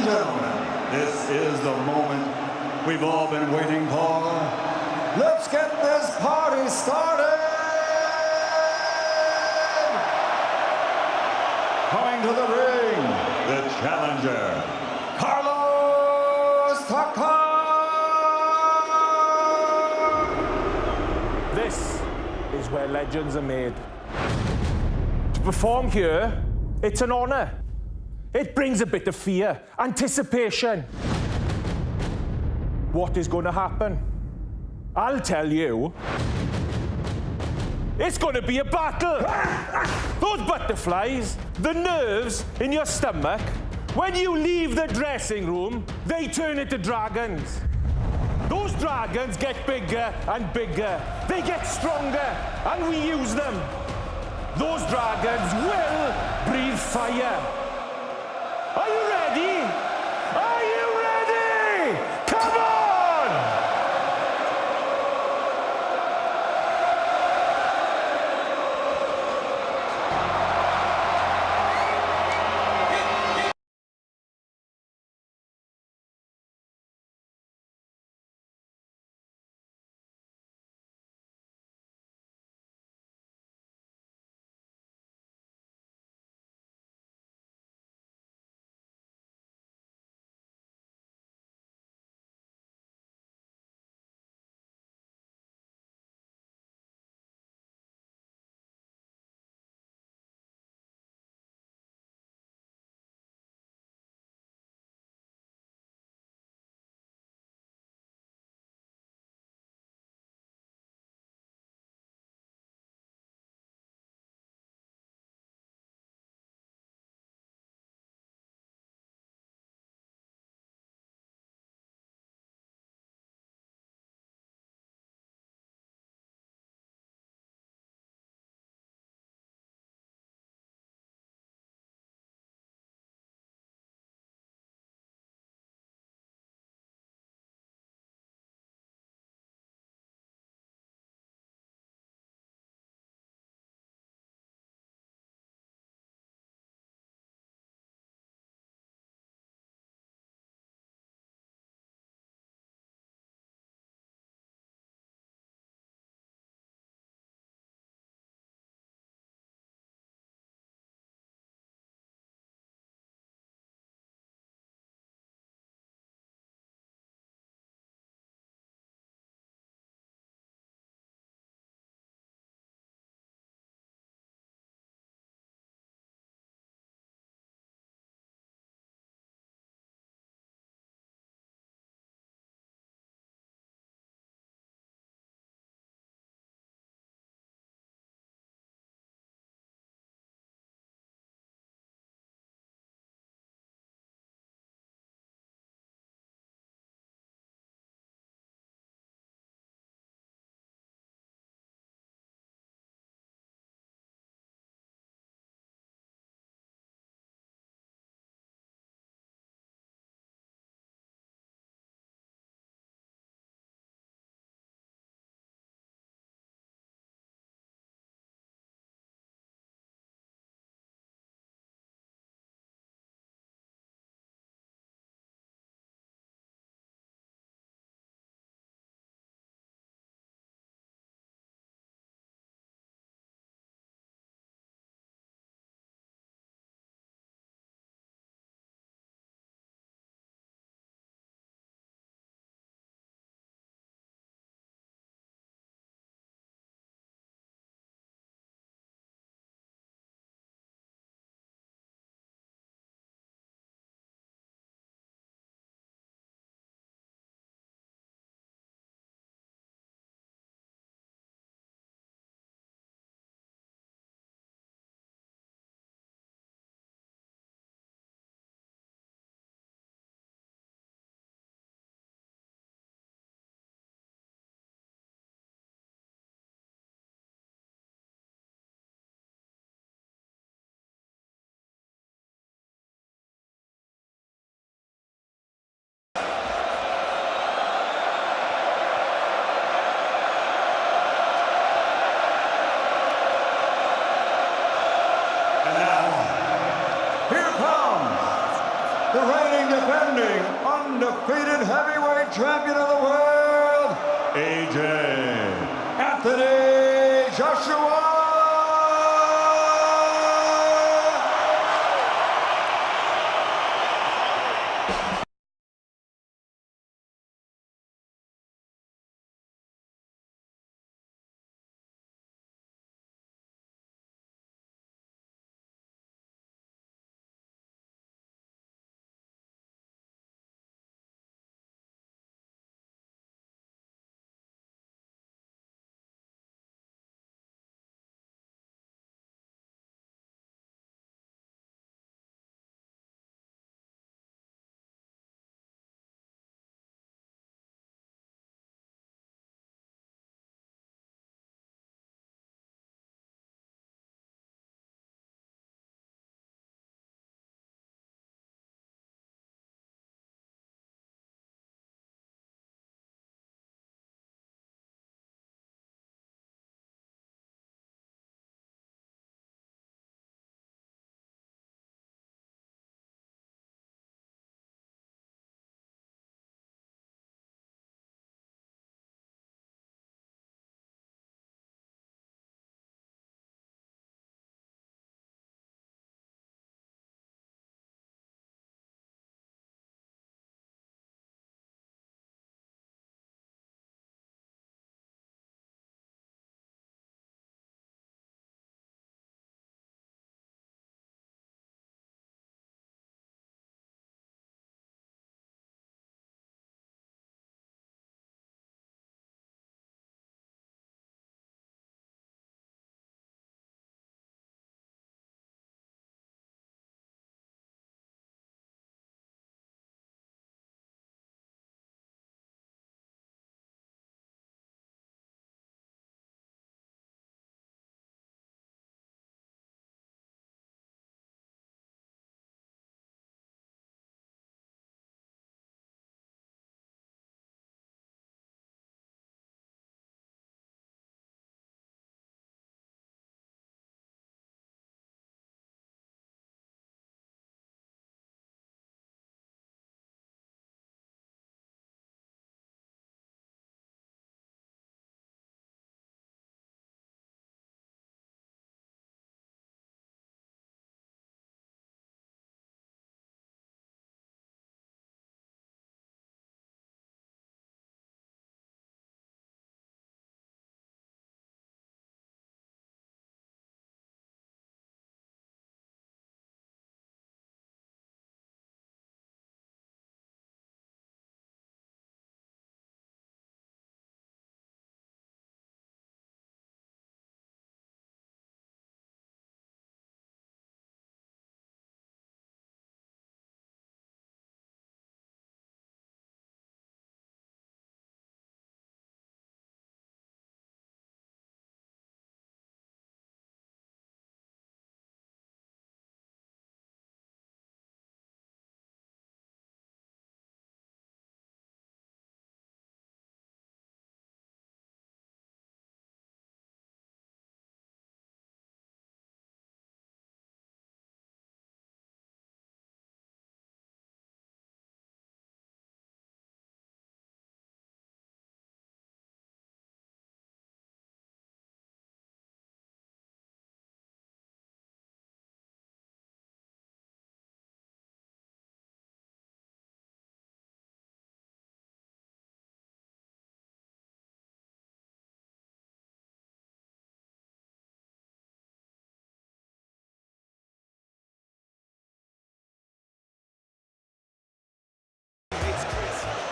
gentlemen, this is the moment we've all been waiting for. Let's get this party started! Coming to the ring, the challenger, Carlos Takam! This is where legends are made. To perform here, it's an honor. It brings a bit of fear, anticipation. What is going to happen? I'll tell you. It's going to be a battle. Those butterflies, the nerves in your stomach, when you leave the dressing room, they turn into dragons. Those dragons get bigger and bigger. They get stronger, and we use them. Those dragons will breathe fire. Are you ready? Are you ready? Come on! undefeated heavyweight champion of the world, AJ Anthony Joshua.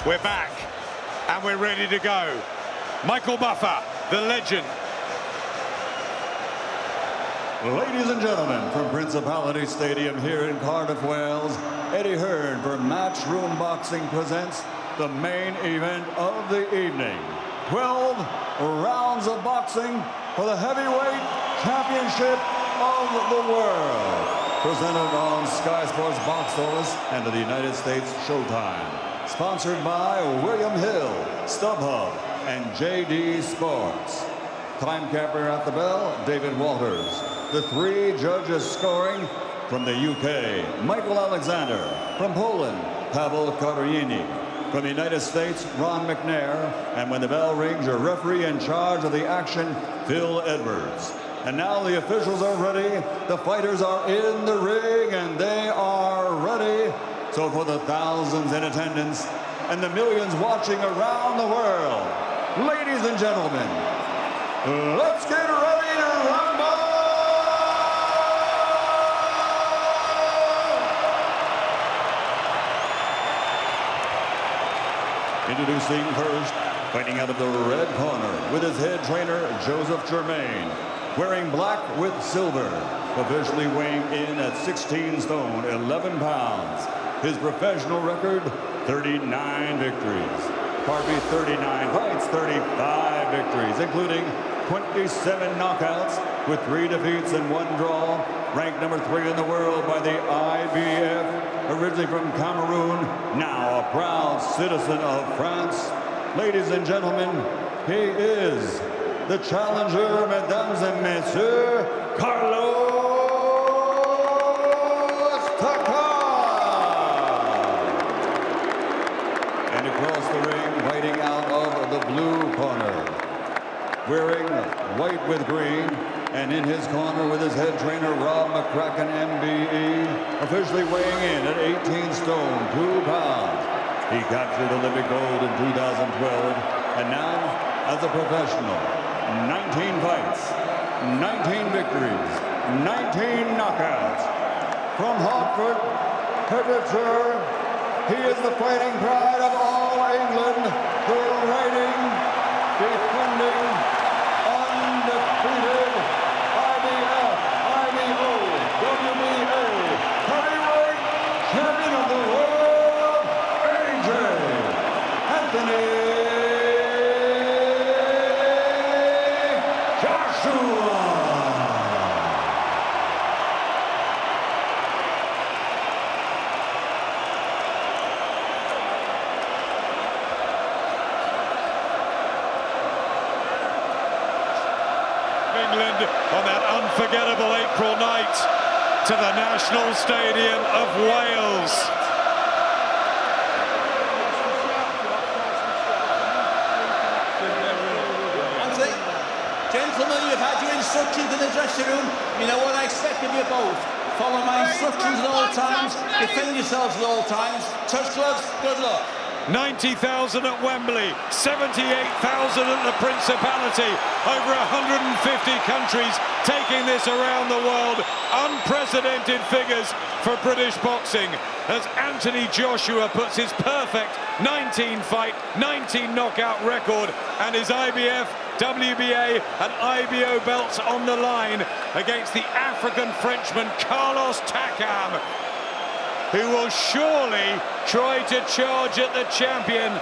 We're back and we're ready to go. Michael Buffer, the legend. Ladies and gentlemen, from Principality Stadium here in Cardiff, Wales, Eddie Hearn for Matchroom Boxing presents the main event of the evening. 12 rounds of boxing for the heavyweight championship of the world. Presented on Sky Sports Box Office and to the United States Showtime. Sponsored by William Hill, StubHub, and JD Sports. Time capper at the bell, David Walters. The three judges scoring from the UK, Michael Alexander. From Poland, Paweł Karyjnik. From the United States, Ron McNair. And when the bell rings, your referee in charge of the action, Phil Edwards. And now the officials are ready, the fighters are in the ring, and they are ready. So for the thousands in attendance and the millions watching around the world, ladies and gentlemen, let's get ready to rumble! Introducing first, fighting out of the red corner with his head trainer, Joseph Germain. Wearing black with silver, officially weighing in at 16 stone, 11 pounds. His professional record, 39 victories. Pardon me, 39 fights, 35 victories, including 27 knockouts with 3 defeats and 1 draw. Ranked number 3 in the world by the IBF. Originally from Cameroon, now a proud citizen of France. Ladies and gentlemen, he is the challenger, mesdames et messieurs, Carlos Takam. And across the ring, fighting out of the blue corner, wearing white with green, and in his corner with his head trainer, Rob McCracken, MBE, officially weighing in at 18 stone, 2 pounds. He captured Olympic gold in 2012, and now, as a professional, 19 fights, 19 victories, 19 knockouts. From Hartford, Hertfordshire, he is the fighting pride of all England, the reigning, defending, undefeated IBF, IBO, WBA, heavyweight champion of the world, AJ Anthony England on that unforgettable April night to the National Stadium of Wales. Anthony, gentlemen, you've had your instructions in the dressing room. You know what I expect of you both. Follow my instructions at all times, defend yourselves at all times, touch gloves, good luck. 90,000 at Wembley, 78,000 at the Principality, over 150 countries taking this around the world. Unprecedented figures for British boxing as Anthony Joshua puts his perfect 19-fight, 19 knockout record and his IBF, WBA and IBO belts on the line against the African Frenchman Carlos Takam, who will surely try to charge at the champion.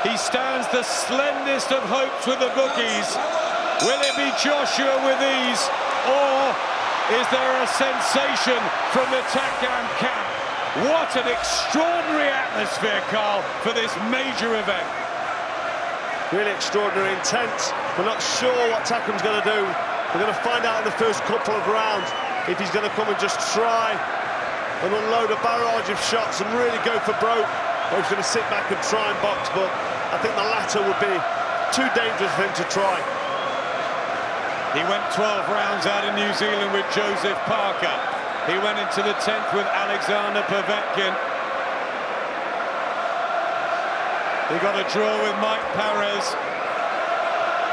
He stands the slenderest of hopes with the bookies. Will it be Joshua with ease, or is there a sensation from the Takam camp? What an extraordinary atmosphere, Carl, for this major event. Really extraordinary, intense. We're not sure what Takam's going to do. We're going to find out in the first couple of rounds if he's going to come and just try and unload a barrage of shots and really go for broke, or he's going to sit back and try and box, but I think the latter would be too dangerous for him to try. He went 12 rounds out in New Zealand with Joseph Parker. He went into the 10th with Alexander Povetkin. He got a draw with Mike Perez,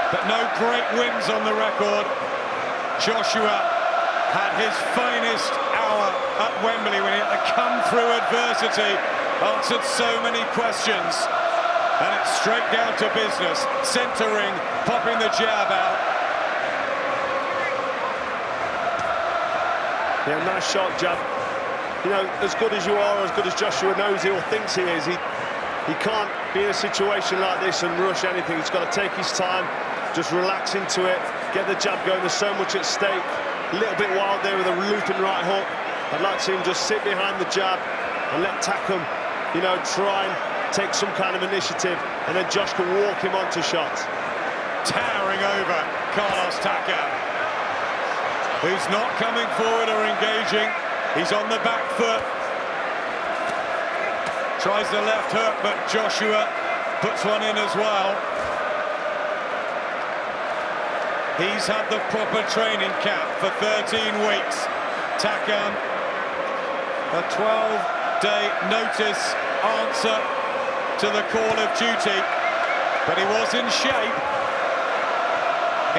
but no great wins on the record. Joshua had his finest hour at Wembley when he had to come through adversity, answered so many questions, and it's straight down to business, centering, popping the jab out. Yeah, nice shot, jab. You know, as good as you are, as good as Joshua knows he or thinks he is, he can't be in a situation like this and rush anything. He's got to take his time, just relax into it, get the jab going. There's so much at stake. A little bit wild there with a looping right hook. I'd like to see him just sit behind the jab and let Takam, you know, try and take some kind of initiative, and then Josh can walk him onto shots. Towering over Carlos Takam, who's not coming forward or engaging. He's on the back foot. Tries the left hook, but Joshua puts one in as well. He's had the proper training camp for 13 weeks. Takam, a 12-day notice answer to the call of duty, but he was in shape.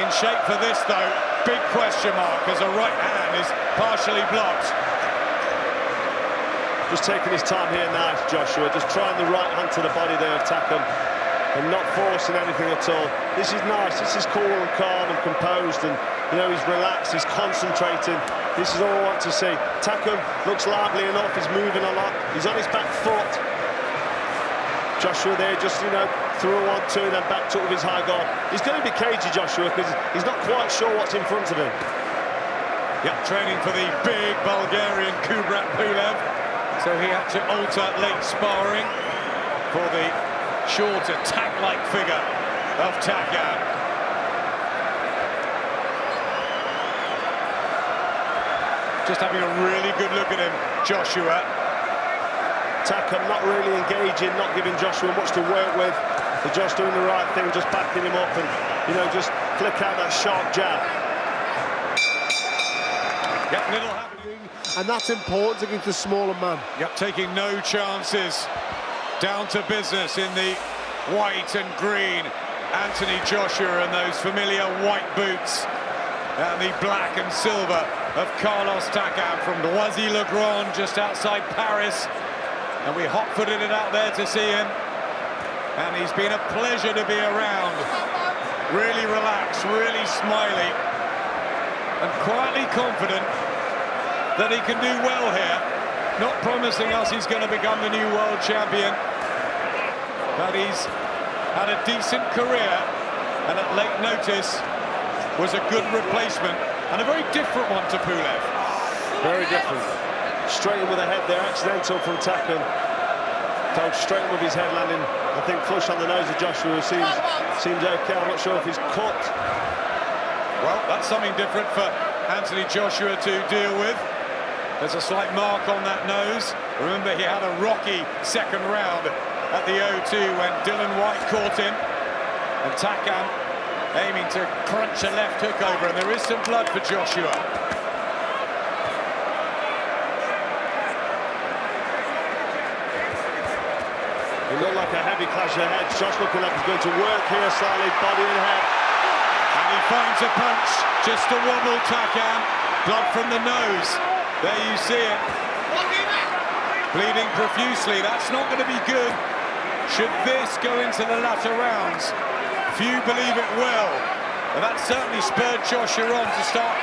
In shape for this, though. Big question mark as a right hand is partially blocked. Just taking his time here now, Joshua, just trying the right hand to the body there of Takam and not forcing anything at all. This is nice, this is cool and calm and composed, and you know, he's relaxed, he's concentrating. This is all I want to see. Takam looks lively enough, he's moving a lot, he's on his back foot. Joshua there just, you know, threw a 1-2 and then backed up with his high guard. He's going to be cagey, Joshua, because he's not quite sure what's in front of him. Yeah, training for the big Bulgarian Kubrat Pulev, so he had to alter late sparring for the short attack-like figure of Takam. Just having a really good look at him, Joshua. Takam not really engaging, not giving Joshua much to work with. They're just doing the right thing, just backing him up and, you know, just flick out that sharp jab. Yep, little happening. And that's important against a smaller man. Yep, taking no chances. Down to business in the white and green. Anthony Joshua and those familiar white boots. And the black and silver of Carlos Takam from Noisy-le-Grand, just outside Paris. And we hot-footed it out there to see him. And he's been a pleasure to be around. Really relaxed, really smiley. And quietly confident that he can do well here. Not promising us he's going to become the new world champion, but he's had a decent career, and at late notice was a good replacement, and a very different one to Pulev. Very different. Straight in with a head there, accidental from Takam. Told straight in with his head landing, I think, flush on the nose of Joshua. Seems okay. I'm not sure if he's cut. Well, that's something different for Anthony Joshua to deal with. There's a slight mark on that nose. Remember, he had a rocky second round at the O2 when Dylan White caught him. And Takam aiming to crunch a left hook over, and there is some blood for Joshua. It looked like a heavy clash of heads. Josh looking like he's going to work here slightly, body and head. And he finds a punch just to wobble Takam. Blood from the nose. There you see it. Bleeding profusely. That's not going to be good. Should this go into the latter rounds? Few believe it will. But that certainly spurred Joshua on to start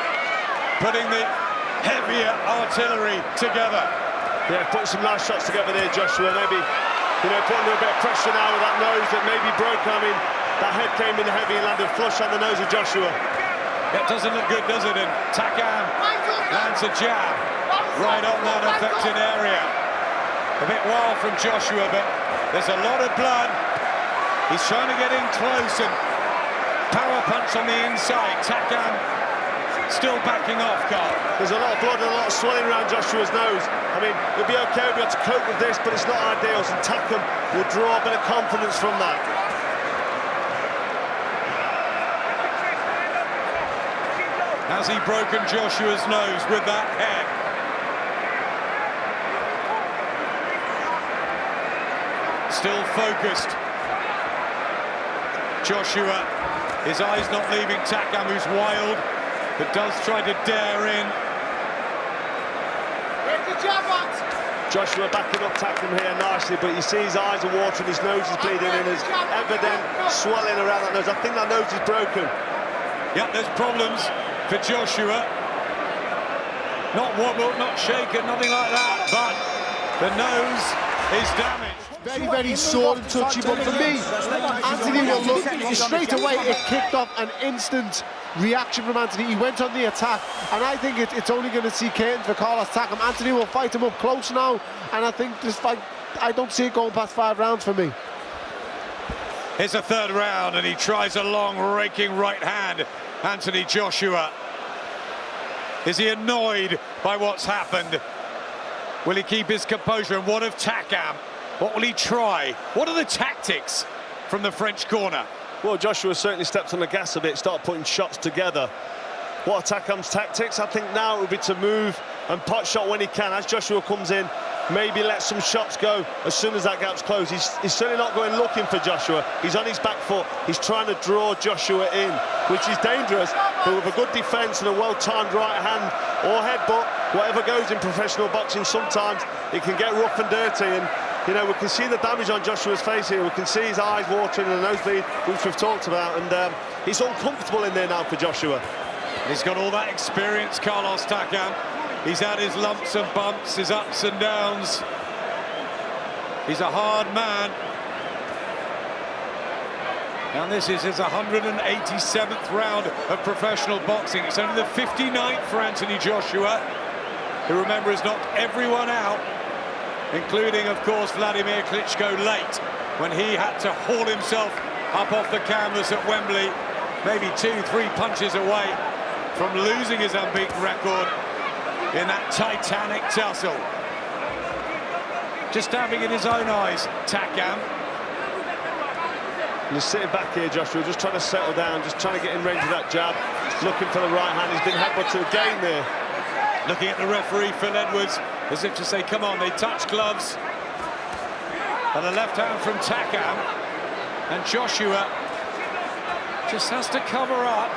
putting the heavier artillery together. Yeah, putting some nice shots together there, Joshua. Maybe, you know, putting a bit of pressure now with that nose that may be broken. I mean, that head came in heavy and landed flush on the nose of Joshua. It doesn't look good, does it? And Takam lands a jab right on that affected area. A bit wild from Joshua, but there's a lot of blood. He's trying to get in close and power punch on the inside. Takam still backing off, Carl. There's a lot of blood and a lot of swelling around Joshua's nose. I mean, he'll be okay, we'll be able to cope with this, but it's not ideal. And Takam will draw a bit of confidence from that. Has he broken Joshua's nose with that head? Still focused. Joshua, his eyes not leaving Takam, who's wild, but does try to dare in. Joshua backing up Takam here nicely, but you see his eyes are watering, his nose is bleeding, and there's evident swelling around that nose. I think that nose is broken. Yeah, there's problems for Joshua. Not wobbled, not shaken, nothing like that, but the nose is damaged. Very, very sore and touchy, but for me, Anthony will look straight away. It kicked off an instant reaction from Anthony. He went on the attack, and I think it's only going to see curtains for Carlos Takam. Anthony will fight him up close now, and I think this fight, I don't see it going past 5 rounds for me. Here's a third round, and he tries a long, raking right hand. Anthony Joshua. Is he annoyed by what's happened? Will he keep his composure? And what of Takam? What will he try? What are the tactics from the French corner? Well, Joshua certainly stepped on the gas a bit, started putting shots together. What are Takam's tactics? I think now it would be to move and pot shot when he can. As Joshua comes in, maybe let some shots go as soon as that gap's closed. He's certainly not going looking for Joshua. He's on his back foot. He's trying to draw Joshua in, which is dangerous, but with a good defence and a well-timed right hand or headbutt, whatever goes in professional boxing, sometimes it can get rough and dirty. And you know, we can see the damage on Joshua's face here. We can see his eyes watering and the nosebleed, which we've talked about, and it's uncomfortable in there now for Joshua. He's got all that experience, Carlos Takam. He's had his lumps and bumps, his ups and downs. He's a hard man. And this is his 187th round of professional boxing. It's only the 59th for Anthony Joshua, who, remember, has knocked everyone out, including, of course, Vladimir Klitschko late, when he had to haul himself up off the canvas at Wembley, maybe 2-3 punches away from losing his unbeaten record in that titanic tussle. Just stabbing in his own eyes, Takam. Just sitting back here, Joshua, just trying to settle down, just trying to get in range of that jab, looking for the right hand. He's been headbutted again there. Looking at the referee, Phil Edwards, as if to say, come on, they touch gloves. And the left hand from Takam. And Joshua just has to cover up.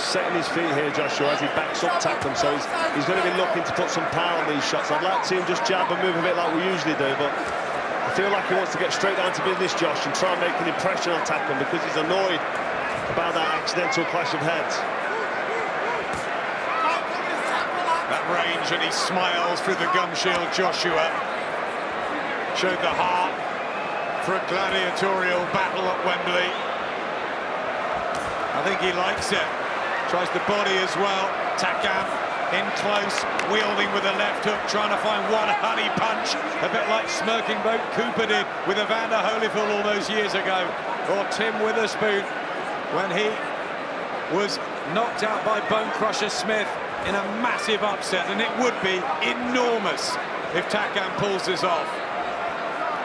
Setting his feet here, Joshua, as he backs up Takam, so he's going to be looking to put some power on these shots. I'd like to see him just jab and move a bit like we usually do, but I feel like he wants to get straight down to business, Josh, and try and make an impression on Takam, because he's annoyed about that accidental clash of heads. That range, and he smiles through the gum shield. Joshua showed the heart for a gladiatorial battle at Wembley. I think he likes it. Tries the body as well. Takam in close, wielding with the left hook, trying to find one honey punch, a bit like Smirking Boat Cooper did with Evander Holyfield all those years ago, or Tim Witherspoon when he was knocked out by Bone Crusher Smith in a massive upset, and it would be enormous if Takam pulls this off.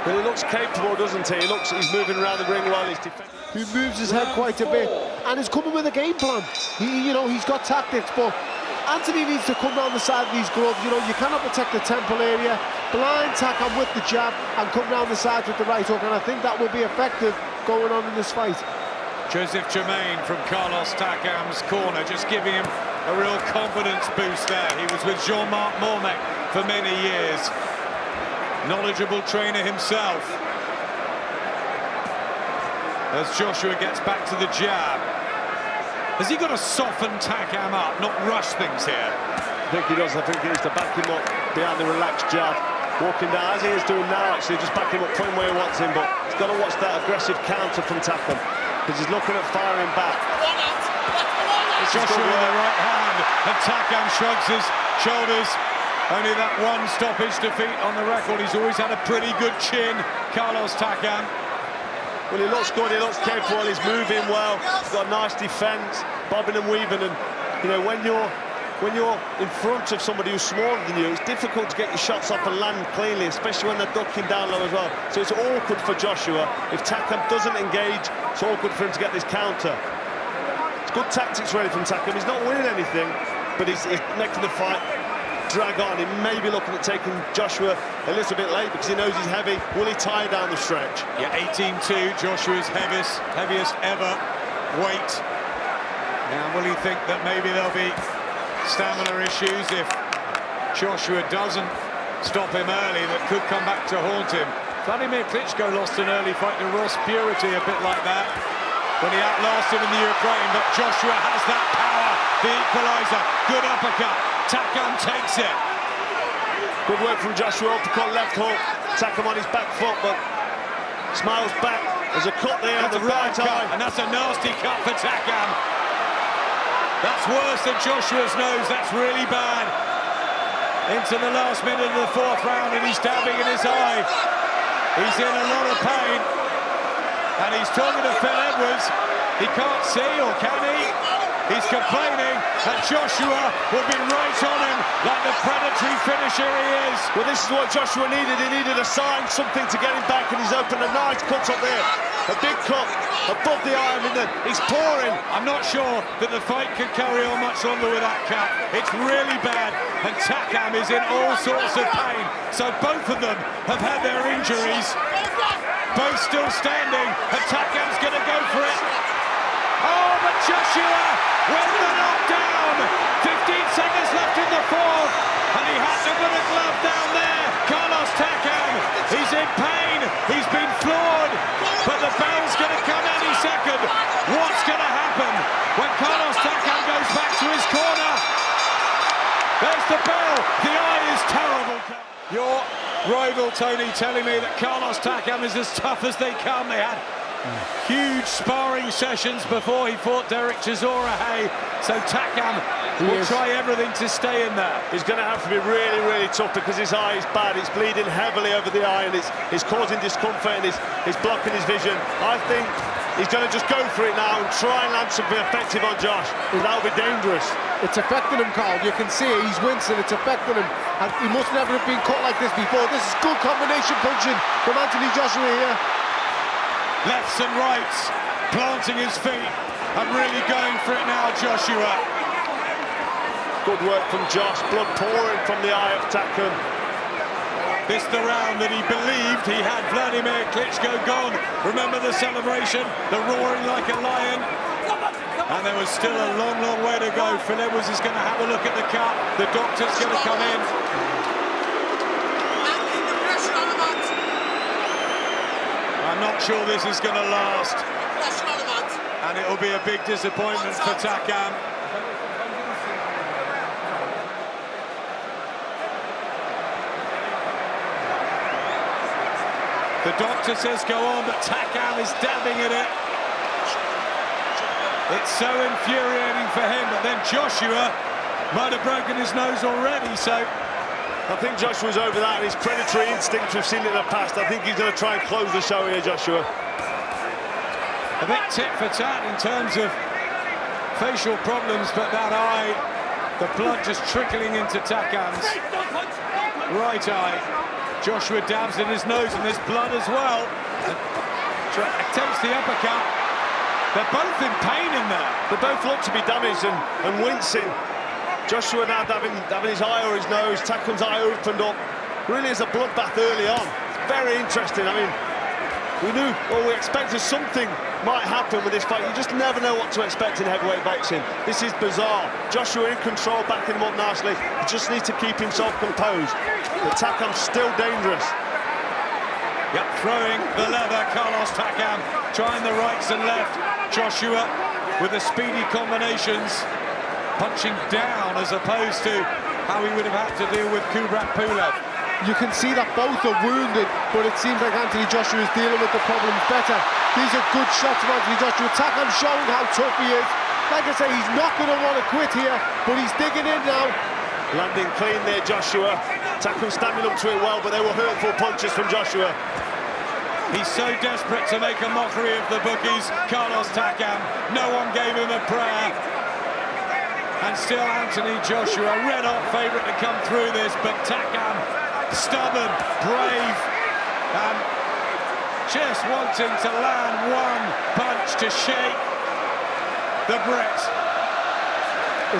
Well, he looks capable, doesn't he? He's moving around the ring while he's defending. He moves his head quite a bit, and he's coming with a game plan. He's got tactics, but Anthony needs to come down the side of these gloves. You know, you cannot protect the temple area, blind Takam with the jab, and come down the sides with the right hook, and I think that will be effective going on in this fight. Joseph Germain from Carlos Takam's corner, just giving him a real confidence boost there. He was with Jean-Marc Mormec for many years. Knowledgeable trainer himself. As Joshua gets back to the jab. Has he got to soften Takam up, not rush things here? I think he does. I think he needs to back him up behind the relaxed jab. Walking down, as he is doing now, actually, just back him up, put him where he wants him, but he's got to watch that aggressive counter from Takam, because he's looking at firing back. Joshua with the right hand, and Takam shrugs his shoulders. Only that one stoppage defeat on the record. He's always had a pretty good chin, Carlos Takam. Well, he looks good, he looks capable, he's moving well, he's got a nice defence, bobbing and weaving, and you know, when you're in front of somebody who's smaller than you, it's difficult to get your shots up and land cleanly, especially when they're ducking down low as well. So it's awkward for Joshua. If Takam doesn't engage, it's awkward for him to get this counter. It's good tactics ready from Takam. He's not winning anything, but he's making the fight drag on. He may be looking at taking Joshua a little bit late because he knows he's heavy. Will he tie down the stretch? Yeah, 18-2, Joshua's heaviest ever weight. Now, will he think that maybe there'll be stamina issues if Joshua doesn't stop him early that could come back to haunt him? Vladimir Klitschko lost an early fight to Ross Purity, a bit like that, when he outlasted him in the Ukraine, but Joshua has that power, the equaliser, good uppercut. Takam takes it. Good work from Joshua, uppercut, left hook. Takam on his back foot, but smiles back. There's a cut there, That's the a right eye. and that's a nasty cut for Takam. That's worse than Joshua's nose, that's really bad. Into the last minute of the fourth round, and he's stabbing in his eye. He's in a lot of pain. And he's talking to Phil Edwards. He can't see, or can he? He's complaining that Joshua will be right on him like the predatory finisher he is. Well, this is what Joshua needed. He needed a sign, something to get him back, and he's opened a nice cut up there. A big cut above the eye. I mean, he's pouring. I'm not sure that the fight can carry on much longer with that cut. It's really bad, and Takam is in all sorts of pain. So both of them have had their injuries. Both still standing, and Takam's going to go for it. Oh, but Joshua with the knockdown. 15 seconds left in the fourth, and he had to put a glove down there. Carlos Takam, he's in pain. He's been floored, but the bell's going to come any second. What's going to happen when Carlos Takam goes back to his corner? There's the bell. The eye is terrible. Your rival Tony telling me that Carlos Takam is as tough as they come. They had huge sparring sessions before he fought Derek Chisora. So Takam will try everything to stay in there. He's going to have to be really, really tough because his eye is bad. It's bleeding heavily over the eye, and it's causing discomfort, and it's blocking his vision. I think he's going to just go for it now and try and land something effective on Josh. That'll be dangerous. It's affecting him, Carl. You can see it. He's wincing. It's affecting him. And he must never have been cut like this before. This is good combination punching from Anthony Joshua here. Lefts and rights, planting his feet and really going for it now, Joshua. Good work from Josh. Blood pouring from the eye of Takam. This the round that he believed he had Vladimir Klitschko gone. Remember the celebration, the roaring like a lion. And there was still a long, long way to go. Phil Edwards is going to have a look at the cut. The doctor's going to come in. I'm not sure this is going to last. And it will be a big disappointment for Takam. The doctor says go on, but Takam is dabbing at it. It's so infuriating for him, but then Joshua might have broken his nose already, so... I think Joshua's over that, and his predatory instincts, we've seen it in the past. I think he's going to try and close the show here, Joshua. A bit tit for tat in terms of facial problems, but that eye, the blood just trickling into Takam's right eye. Joshua dabs in his nose, and there's blood as well. Attempts the uppercut. They're both in pain in there. They both look to be damaged and wincing. Joshua now dabbing his eye or his nose. Takam's eye opened up. Really is a bloodbath early on. It's very interesting. I mean, we expected something might happen with this fight. You just never know what to expect in heavyweight boxing. This is bizarre. Joshua in control, backing him up nicely. He just needs to keep himself composed. But Takam's still dangerous. Yep, throwing the leather, Carlos Takam, trying the rights and left. Joshua with the speedy combinations, punching down as opposed to how he would have had to deal with Kubrat Pulev. You can see that both are wounded, but it seems like Anthony Joshua is dealing with the problems better. These are good shots from Anthony Joshua. Takam showing how tough he is. Like I say, he's not going to want to quit here, but he's digging in now. Landing clean there, Joshua. Takam standing up to it well, but they were hurtful punches from Joshua. He's so desperate to make a mockery of the bookies, Carlos Takam. No one gave him a prayer. And still Anthony Joshua, red-hot favourite to come through this, but Takam, stubborn, brave, and just wanting to land one punch to shake the Brit.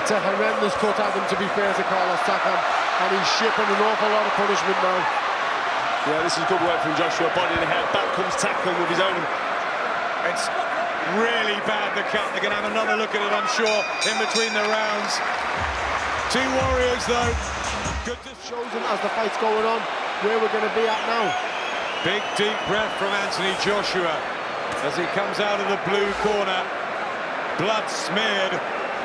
It's a horrendous cut at him, to be fair to Carlos Takam, and he's shipping an awful lot of punishment now. Yeah, this is good work from Joshua, body in the head, back comes Takam with his own. It's really bad, the cut. They're going to have another look at it, I'm sure, in between the rounds. Two warriors, though. Good to shows him as the fight's going on where we're going to be at now. Big, deep breath from Anthony Joshua as he comes out of the blue corner. Blood smeared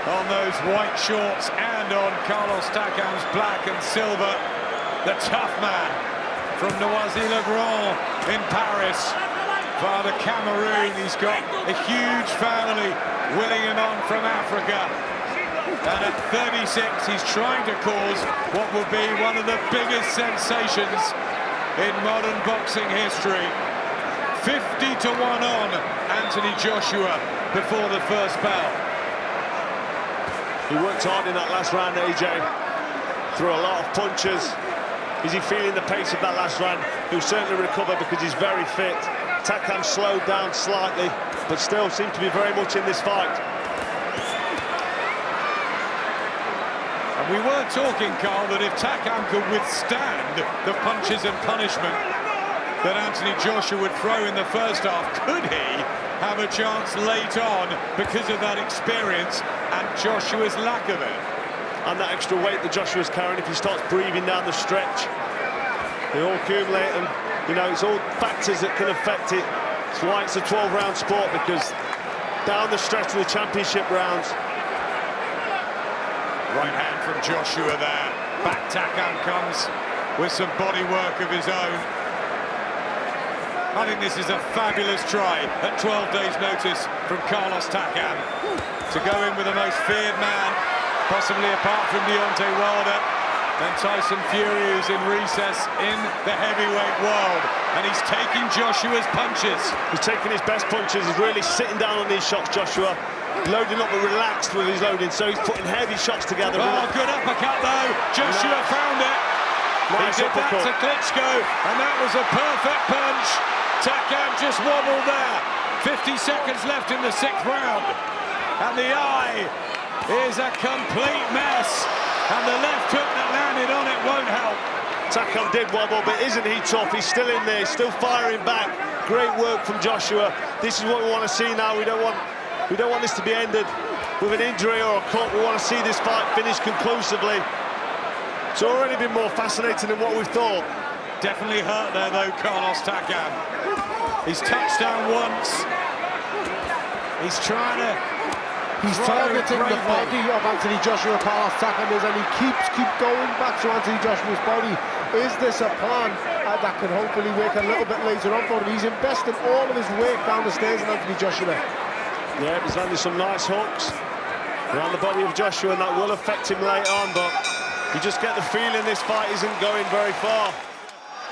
on those white shorts and on Carlos Takam's black and silver. The tough man from Noisy-le-Grand in Paris. Father Cameroon, he's got a huge family willing him on from Africa. And at 36, he's trying to cause what will be one of the biggest sensations in modern boxing history. 50-1 on Anthony Joshua before the first bell. He worked hard in that last round, AJ. Threw a lot of punches. Is he feeling the pace of that last round? He'll certainly recover because he's very fit. Takam slowed down slightly, but still seemed to be very much in this fight. And we were talking, Carl, that if Takam could withstand the punches and punishment that Anthony Joshua would throw in the first half, could he have a chance late on because of that experience and Joshua's lack of it? And that extra weight that Joshua's carrying, if he starts breathing down the stretch, they all accumulate, and you know, it's all factors that can affect it. It's why it's a 12-round sport, because down the stretch of the championship rounds. Right hand from Joshua there. Back Takam comes with some body work of his own. I think this is a fabulous try at 12 days' notice from Carlos Takam to go in with the most feared man, possibly apart from Deontay Wilder, and Tyson Fury, who's in recess in the heavyweight world. And he's taking Joshua's punches. He's taking his best punches. He's really sitting down on these shots, Joshua. Loading up but relaxed with his loading, so he's putting heavy shots together. Oh, good uppercut though. Joshua found it. Nice he did uppercut. that to Klitschko, and that was a perfect punch. Takam just wobbled there. 50 seconds left in the 6th round. And the eye is a complete mess. And the left hook that landed on it won't help. Takam did wobble, but isn't he tough? He's still in there, still firing back. Great work from Joshua. This is what we want to see now. We don't want this to be ended with an injury or a cut. We want to see this fight finished conclusively. It's already been more fascinating than what we thought. Definitely hurt there though, Carlos Takam. He's touched down once. He's trying to... He's targeting the body of Anthony Joshua, Carlos Takam is, and he keeps going back to Anthony Joshua's body. Is this a plan that can hopefully work a little bit later on for him? He's invested all of his weight down the stairs in Anthony Joshua. Yeah, he's landing some nice hooks around the body of Joshua, and that will affect him late on, but you just get the feeling this fight isn't going very far.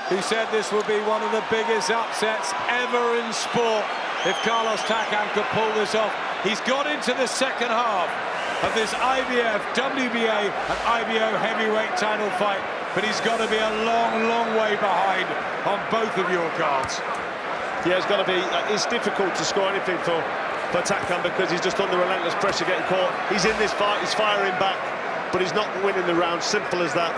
Who said this will be one of the biggest upsets ever in sport if Carlos Takam could pull this off. He's got into the second half of this IBF, WBA and IBO heavyweight title fight, but he's got to be a long, long way behind on both of your cards. Yeah, it's got to be. It's difficult to score anything for Takam because he's just under relentless pressure getting caught. He's in this fight, he's firing back, but he's not winning the round, simple as that.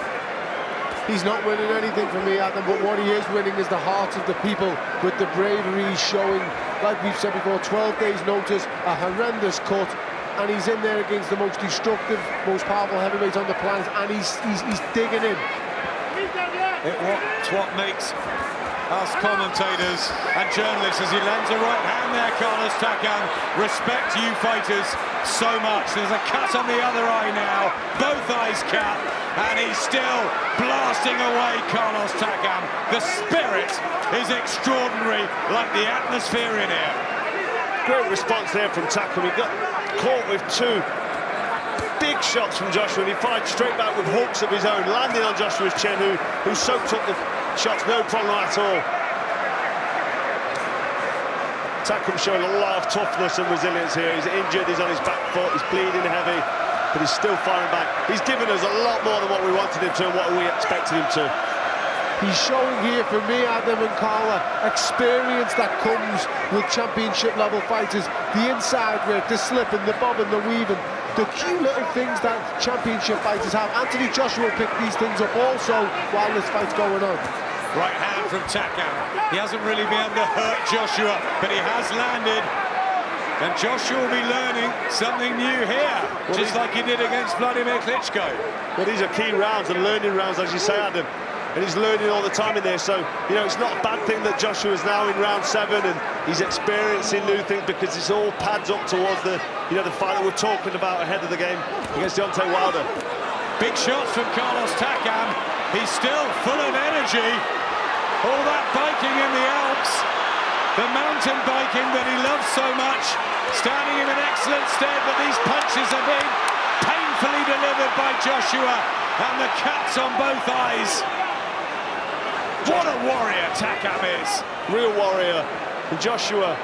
He's not winning anything for me, Adam, but what he is winning is the hearts of the people with the bravery he's showing. Like we've said before, 12 days notice, a horrendous cut, and he's in there against the most destructive, most powerful heavyweight on the planet, and he's digging in. It's what makes us commentators and journalists, as he lands a right hand there, Carlos Takam. Respect you fighters so much. There's a cut on the other eye now, both eyes cut, and he's still blasting away Carlos Takam. The spirit is extraordinary, like the atmosphere in here. Great response there from Takam. He got caught with two big shots from Joshua, and he fired straight back with hooks of his own, landing on Joshua's chin, who soaked up the shots, no problem at all. Takam showing a lot of toughness and resilience here. He's injured, he's on his back foot, he's bleeding heavy, but he's still firing back. He's given us a lot more than what we wanted him to and what we expected him to. He's showing here, for me, Adam and Carla, experience that comes with championship-level fighters. The inside work, the slipping, the bobbing, the weaving, the cute little things that championship fighters have. Anthony Joshua picked these things up also while this fight's going on. Right hand from Takam. He hasn't really been able to hurt Joshua, but he has landed. And Joshua will be learning something new here, just like he did against Vladimir Klitschko. Well, these are key rounds and learning rounds, as you say, Adam. And he's learning all the time in there, so, you know, it's not a bad thing that Joshua's now in round 7 and he's experiencing new things, because it's all pads up towards the, you know, the fight that we're talking about ahead of the game against Deontay Wilder. Big shots from Carlos Takam. He's still full of energy. All that biking in the Alps, the mountain biking that he loves so much, standing in an excellent stead, but these punches are being painfully delivered by Joshua, and the cuts on both eyes. What a warrior Takam is. Real warrior. And Joshua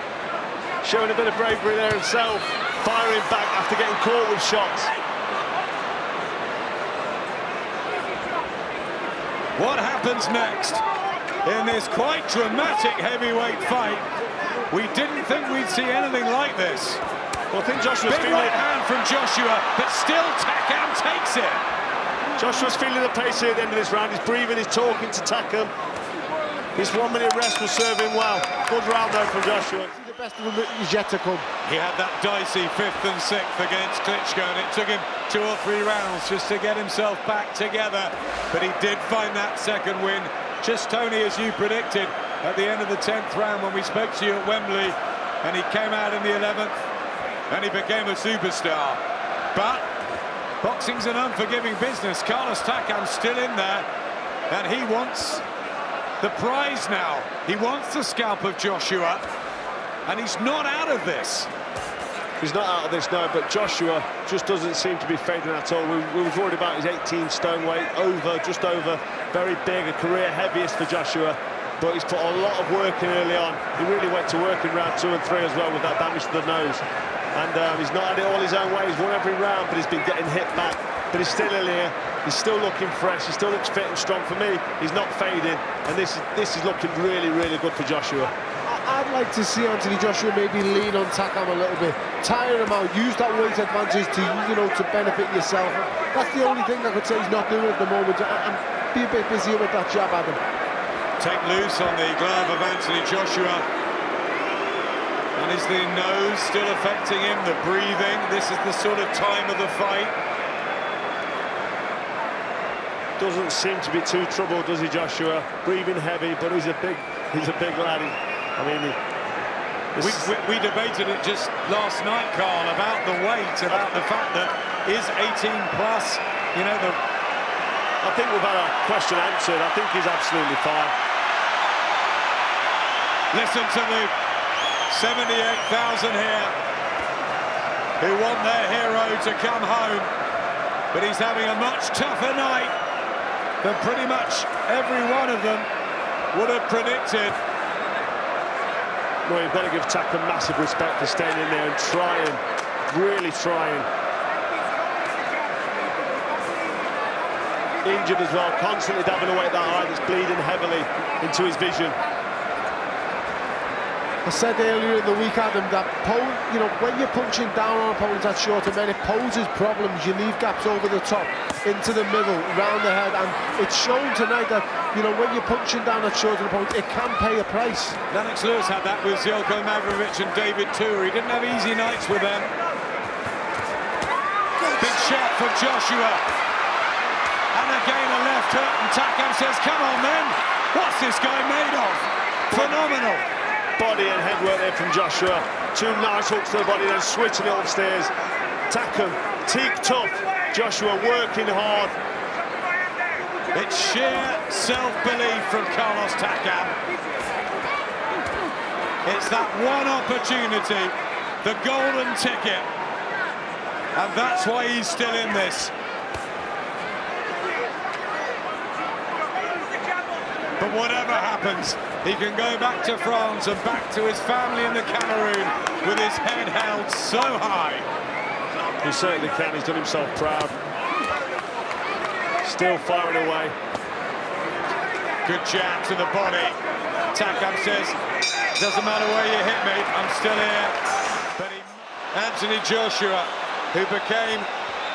showing a bit of bravery there himself, firing back after getting caught with shots. what happens next in this quite dramatic heavyweight fight. We didn't think we'd see anything like this. Well, I think Joshua's Big feeling right hand from Joshua, but still Takam takes it. Joshua's feeling the pace here at the end of this round. He's breathing, he's talking to Takam. This 1 minute rest will serve him well. Good round though from Joshua. The best of them is yet to come. He had that dicey 5th and 6th against Klitschko, and it took him 2 or 3 rounds just to get himself back together. But he did find that second win, just, Tony, as you predicted, at the end of the 10th round when we spoke to you at Wembley, and he came out in the 11th, and he became a superstar. But boxing's an unforgiving business. Carlos Takam's still in there, and he wants the prize now. He wants the scalp of Joshua, and he's not out of this. He's not out of this now, but Joshua just doesn't seem to be fading at all. We were worried about his 18 stone weight, just over, very big, a career heaviest for Joshua, but he's put a lot of work in early on. He really went to work in round 2 and 3 as well with that damage to the nose. And he's not had it all his own way. He's won every round, but he's been getting hit back. But he's still here. He's still looking fresh. He still looks fit and strong. For me, he's not fading, and this is looking really, really good for Joshua. I'd like to see Anthony Joshua maybe lean on Takam a little bit, tire him out, use that weight advantage to, to benefit yourself. That's the only thing I could say he's not doing at the moment, and be a bit busier with that jab at him. Take loose on the glove of Anthony Joshua. And is the nose still affecting him, the breathing? This is the sort of time of the fight. Doesn't seem to be too troubled, does he, Joshua? Breathing heavy, but he's a big lad. I mean, we debated it just last night, Carl, about the weight, about the fact that is 18 plus, I think we've had our question answered. I think he's absolutely fine. Listen to the 78,000 here who want their hero to come home, but he's having a much tougher night than pretty much every one of them would have predicted. Well, you've got to give Takam massive respect for staying in there and trying, really trying. Injured as well, constantly dabbing away at that eye that's bleeding heavily into his vision. I said earlier in the week, Adam, that when you're punching down on opponents at shorter men, it poses problems. You leave gaps over the top, into the middle, round the head, and it's shown tonight that when you're punching down at shorter opponents, it can pay a price. Lennox Lewis had that with Zelko Mavrovich and David Tour. He didn't have easy nights with them. Big shot for Joshua, and again a left hook, and Takam says, "Come on, then, what's this guy made of?" Phenomenal. Body and head work there from Joshua. 2 nice hooks to the body, then switching it upstairs. Takam, teak tough. Joshua working hard. It's sheer self-belief from Carlos Takam. It's that one opportunity, the golden ticket, and that's why he's still in this. But whatever happens, he can go back to France and back to his family in the Cameroon with his head held so high. He certainly can. He's done himself proud. Still firing away. Good jab to the body. Takam says, "Doesn't matter where you hit me, I'm still here." But Anthony Joshua, who became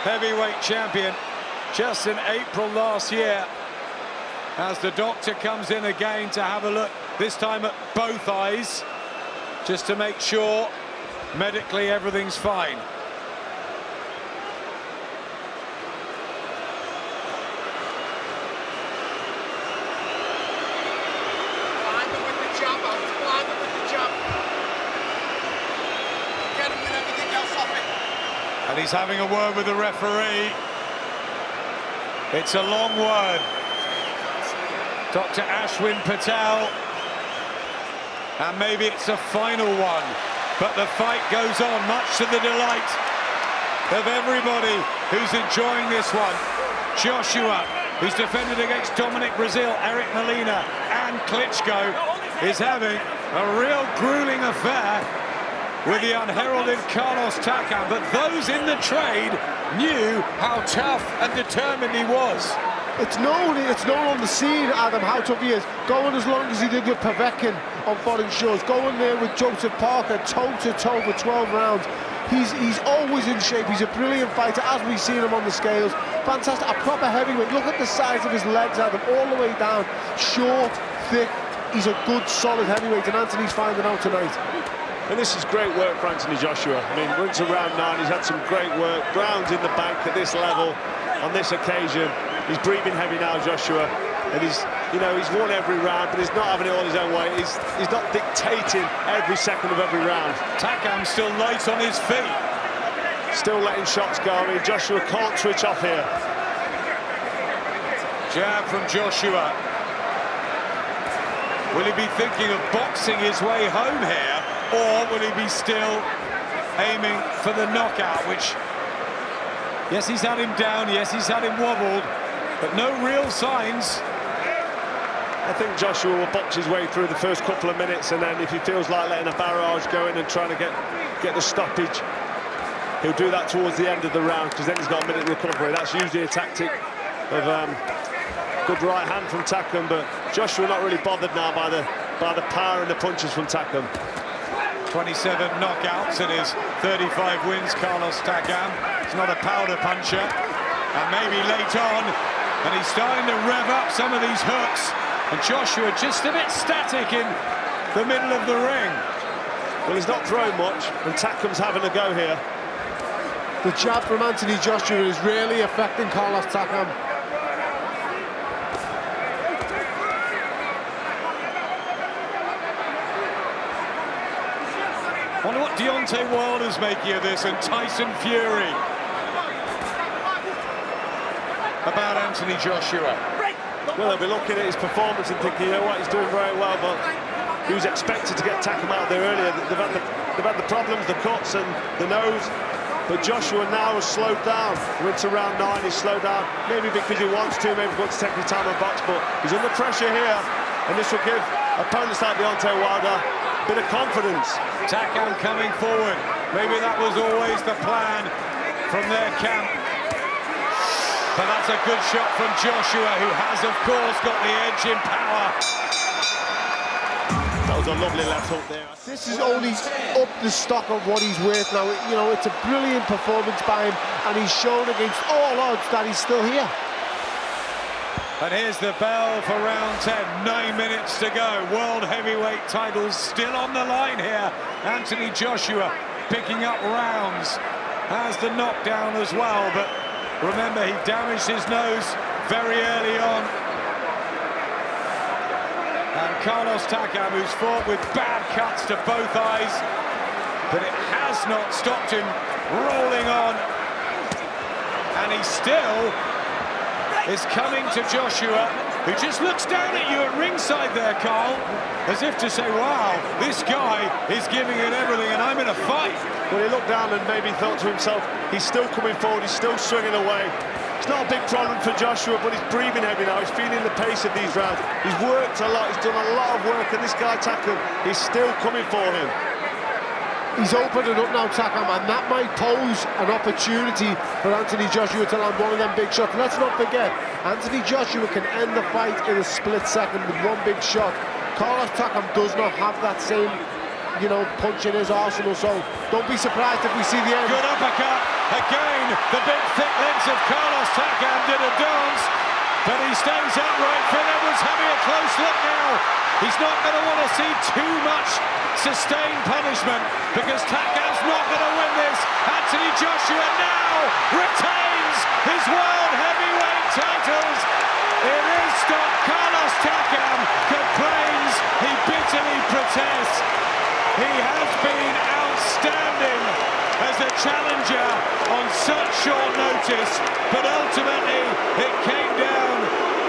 heavyweight champion just in April last year, as the doctor comes in again to have a look, this time at both eyes, just to make sure medically everything's fine. And he's having a word with the referee. It's a long word. Dr. Ashwin Patel, and maybe it's a final one, but the fight goes on, much to the delight of everybody who's enjoying this one. Joshua, who's defended against Dominic Brazil, Eric Molina, and Klitschko, is having a real grueling affair with the unheralded Carlos Takam, but those in the trade knew how tough and determined he was. It's known on the scene, Adam, how tough he is. Going as long as he did with Povetkin on foreign shores, going there with Joseph Parker, toe-to-toe for 12 rounds. He's always in shape. He's a brilliant fighter, as we've seen him on the scales. Fantastic, a proper heavyweight. Look at the size of his legs, Adam, all the way down. Short, thick. He's a good, solid heavyweight, and Anthony's finding out tonight. And this is great work for Anthony Joshua. I mean, we're into round 9. He's had some great work. Rounds in the bank at this level on this occasion. He's breathing heavy now, Joshua, and he's won every round, but he's not having it all his own way. He's not dictating every second of every round. Takam still light on his feet. Still letting shots go. I mean, Joshua can't switch off here. Jab from Joshua. Will he be thinking of boxing his way home here, or will he be still aiming for the knockout, which, yes, he's had him down, yes, he's had him wobbled, but no real signs. I think Joshua will box his way through the first couple of minutes, and then if he feels like letting a barrage go in and trying to get the stoppage, he'll do that towards the end of the round, because then he's got a minute recovery. That's usually a tactic of good right hand from Takam, but Joshua not really bothered now by the power and the punches from Takam. 27 knockouts in his 35 wins, Carlos Takam. He's not a powder puncher, and maybe late on, and he's starting to rev up some of these hooks, and Joshua just a bit static in the middle of the ring. Well, he's not throwing much, and Takam's having a go here. The jab from Anthony Joshua is really affecting Carlos Takam. Wonder what Deontay Wilder's making of this, and Tyson Fury about Anthony Joshua. Well, they'll be looking at his performance and thinking, you know what, he's doing very well, but he was expected to get Takam out there earlier. They've had the problems, the cuts and the nose, but Joshua now has slowed down. We're into round 9, he's slowed down, maybe because he wants to, maybe wants to take his time on box, but he's under pressure here, and this will give opponents like Deontay Wilder a bit of confidence. Takam coming forward. Maybe that was always the plan from their camp. But that's a good shot from Joshua, who has, of course, got the edge in power. That was a lovely left hook there. This is only up the stock of what he's worth now. You know, it's a brilliant performance by him, and he's shown against all odds that he's still here. And here's the bell for round 10. 9 minutes to go. World heavyweight titles still on the line here. Anthony Joshua picking up rounds. Has the knockdown as well, but remember, he damaged his nose very early on. And Carlos Takam, who's fought with bad cuts to both eyes, but it has not stopped him rolling on. And he still is coming to Joshua, who just looks down at you at ringside there, Carl, as if to say, wow, this guy is giving it everything and I'm in a fight. Well, he looked down and maybe thought to himself, he's still coming forward, he's still swinging away. It's not a big problem for Joshua, but he's breathing heavy now, he's feeling the pace of these rounds. He's worked a lot, he's done a lot of work, and this guy, Takam, is still coming for him. He's opening up now, Takam, and that might pose an opportunity for Anthony Joshua to land one of them big shots. Let's not forget, Anthony Joshua can end the fight in a split second with one big shot. Carlos Takam does not have that same, you know, punch in his arsenal, so don't be surprised if we see the end. Good uppercut. Again, the big thick legs of Carlos Takam did a dance, but he stays upright. Phil Edwards having a close look now. He's not going to want to see too much sustained punishment, because Takam's not going to win this. Anthony Joshua now retains his world heavyweight titles. It is stopped. Carlos Takam complains, he bitterly protests. He has been outstanding as a challenger on such short notice, but ultimately it came down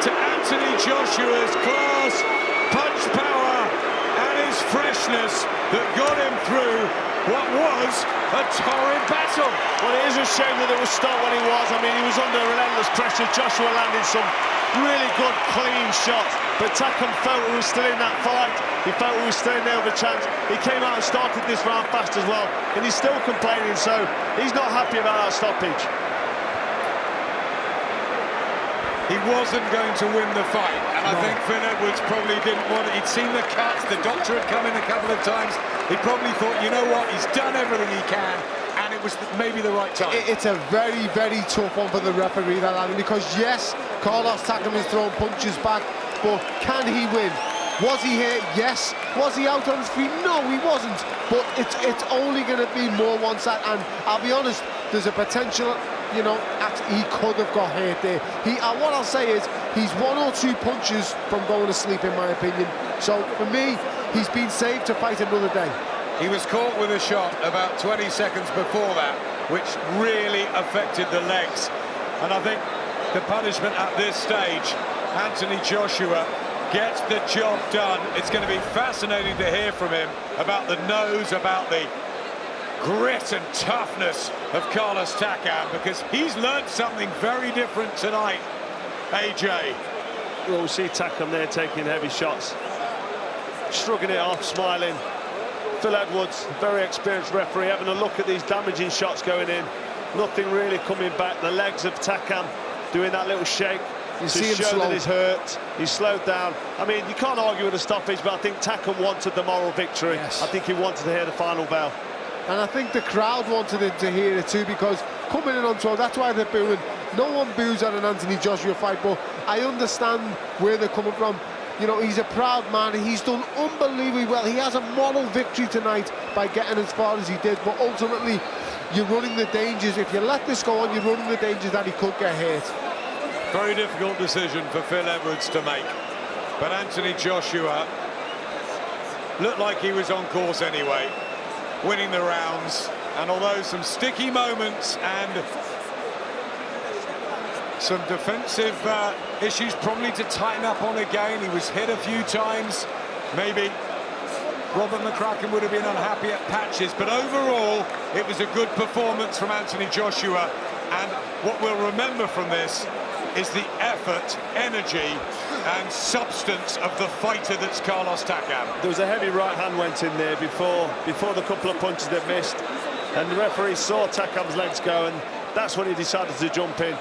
to Anthony Joshua's class, punch power, and his freshness that got him through what was a torrid battle. Well, it is a shame that it was stopped when he was. I mean, he was under relentless pressure. Joshua landed some really good, clean shots, but Takam felt he was still in that fight. He felt he was still in there with a chance. He came out and started this round fast as well, and he's still complaining, so he's not happy about that stoppage. he wasn't going to win the fight, and I think Phil Edwards probably didn't want it. He'd seen the cuts, the doctor had come in a couple of times. He probably thought, you know what, he's done everything he can, and it was maybe the right time. It's a very, very tough one for the referee, that, Alan, because yes, Carlos Takam is throwing punches back, but can he win? Was he hit? Yes. Was he out on his feet? No, he wasn't. But it's only going to be more one-sided, and I'll be honest, there's a potential, you know, he could have got hurt there. What I'll say is, he's 1 or 2 punches from going to sleep, in my opinion. So, for me, he's been saved to fight another day. He was caught with a shot about 20 seconds before that, which really affected the legs. And I think the punishment at this stage, Anthony Joshua gets the job done. It's going to be fascinating to hear from him about the nose, about the grit and toughness of Carlos Takam, because he's learned something very different tonight. AJ. We'll see Takam there taking heavy shots, shrugging it off, smiling. Phil Edwards, very experienced referee, having a look at these damaging shots going in. Nothing really coming back. The legs of Takam doing that little shake. You to see him show slow. that he's hurt. He's slowed down. I mean, you can't argue with a stoppage, but I think Takam wanted the moral victory. Yes. I think he wanted to hear the final bell. And I think the crowd wanted him to hear it too, because coming in on tour, that's why they're booing. No one boos at an Anthony Joshua fight, but I understand where they're coming from. You know, he's a proud man. He's done unbelievably well. He has a moral victory tonight by getting as far as he did, but ultimately, you're running the dangers. If you let this go on, you're running the dangers that he could get hurt. Very difficult decision for Phil Edwards to make. But Anthony Joshua looked like he was on course anyway, winning the rounds. And although some sticky moments and some defensive issues probably to tighten up on again, he was hit a few times. Maybe Robert McCracken would have been unhappy at patches, but overall it was a good performance from Anthony Joshua. And what we'll remember from this is the effort, energy and substance of the fighter that's Carlos Takam. There was a heavy right hand went in there before the couple of punches that missed, and the referee saw Takam's legs go, and that's when he decided to jump in.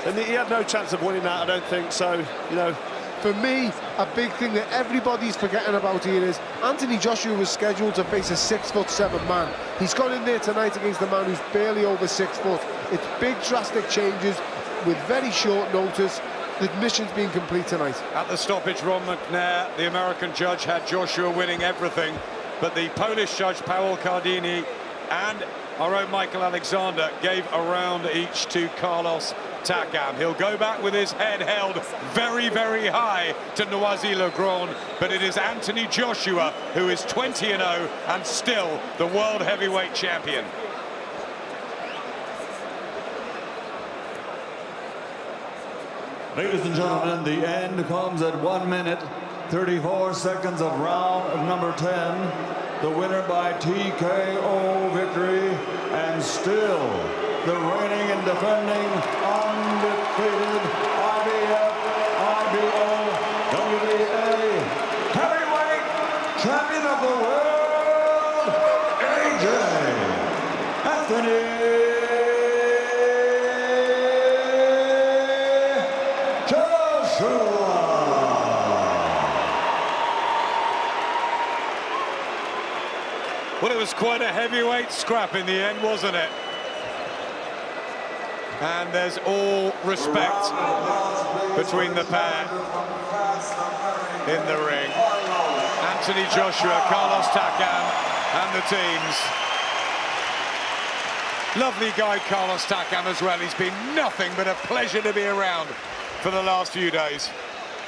And he had no chance of winning that, I don't think. So, you know, For me, a big thing that everybody's forgetting about here is Anthony Joshua was scheduled to face a 6'7" man. He's gone in there tonight against a man who's barely over 6 foot. It's big drastic changes with very short notice. The mission's been complete tonight. At the stoppage, Ron McNair, the American judge, had Joshua winning everything, but the Polish judge, Paweł Cardini, and our own Michael Alexander gave a round each to Carlos Takam. He'll go back with his head held very, very high to Noisy-le-Grand, but it is Anthony Joshua who is 20-0 and still the world heavyweight champion. Ladies and gentlemen, the end comes at 1 minute, 34 seconds of round number 10. The winner by TKO victory, and still the reigning and defending undefeated IBF, IBO, WBA heavyweight champion of the world, AJ Anthony Joshua. Well, it was quite a heavyweight scrap in the end, wasn't it? And there's all respect between the pair in the ring. Anthony Joshua, Carlos Takam, and the teams. Lovely guy, Carlos Takam, as well. He's been nothing but a pleasure to be around for the last few days.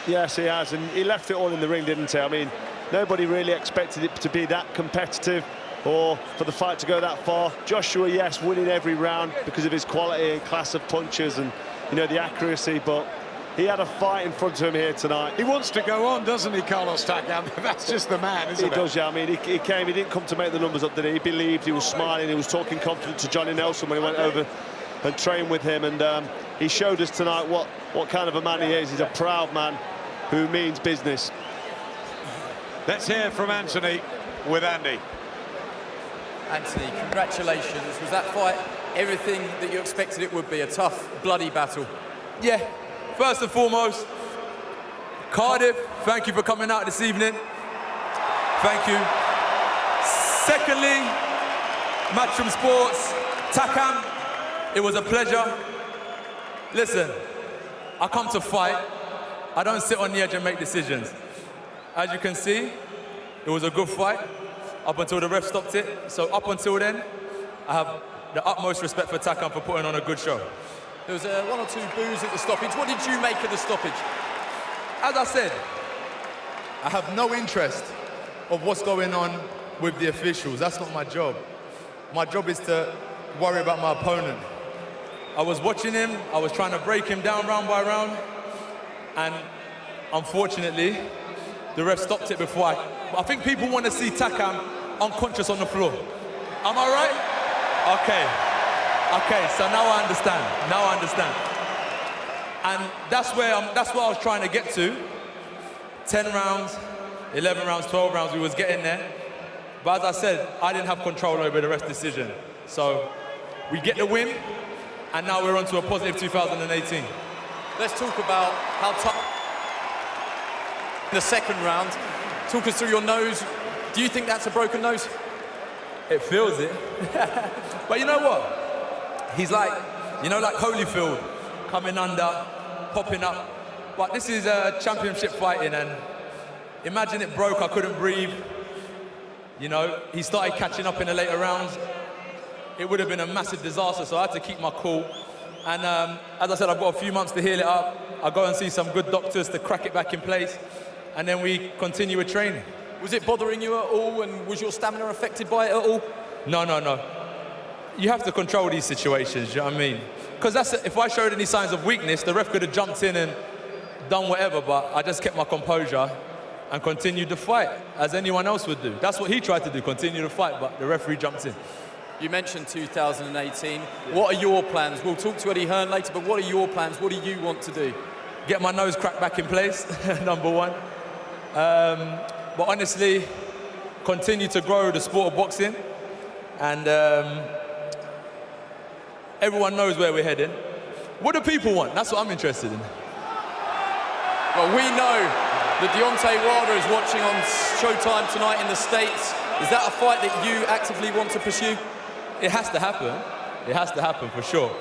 Yes, he has, and he left it all in the ring, didn't he? I mean, nobody really expected it to be that competitive or for the fight to go that far. Joshua, yes, winning every round because of his quality and class of punches and, you know, the accuracy, but he had a fight in front of him here tonight. He wants to go on, doesn't he, Carlos Takam? That's just the man, isn't it? He does, yeah. I mean, he didn't come to make the numbers up, did he? He believed, he was smiling, he was talking confident to Johnny Nelson when he went over and trained with him, and he showed us tonight what kind of a man he is. He's a proud man who means business. Let's hear from Anthony with Andy. Anthony, congratulations. Was that fight everything that you expected it would be? A tough, bloody battle? Yeah, first and foremost, Cardiff, thank you for coming out this evening. Thank you. Secondly, Matchroom Sports, Takam, it was a pleasure. Listen, I come to fight. I don't sit on the edge and make decisions. As you can see, it was a good fight up until the ref stopped it. So up until then, I have the utmost respect for Takam for putting on a good show. There was one or two boos at the stoppage. What did you make of the stoppage? As I said, I have no interest of what's going on with the officials. That's not my job. My job is to worry about my opponent. I was watching him, I was trying to break him down round by round, and unfortunately, the ref stopped it before I think people want to see Takam unconscious on the floor. Am I right? Okay, so now I understand. And that's what I was trying to get to. 10 rounds, 11 rounds, 12 rounds, we was getting there. But as I said, I didn't have control over the rest decision. So we get the win, and now we're on to a positive 2018. Let's talk about how tough in the second round. Talk us through your nose. Do you think that's a broken nose? It feels it. But you know what? He's like, like Holyfield, coming under, popping up. But this is championship fighting, and imagine it broke, I couldn't breathe. He started catching up in the later rounds. It would have been a massive disaster, so I had to keep my cool. And as I said, I've got a few months to heal it up. I'll go and see some good doctors to crack it back in place, and then we continue with training. Was it bothering you at all, and was your stamina affected by it at all? No. You have to control these situations, you know what I mean? Because if I showed any signs of weakness, the ref could have jumped in and done whatever, but I just kept my composure and continued the fight, as anyone else would do. That's what he tried to do, continue the fight, but the referee jumped in. You mentioned 2018. What are your plans? We'll talk to Eddie Hearn later, but what are your plans? What do you want to do? Get my nose cracked back in place, number one. But honestly, continue to grow the sport of boxing, and everyone knows where we're heading. What do people want? That's what I'm interested in. Well, we know that Deontay Wilder is watching on Showtime tonight in the States. Is that a fight that you actively want to pursue? It has to happen. It has to happen for sure.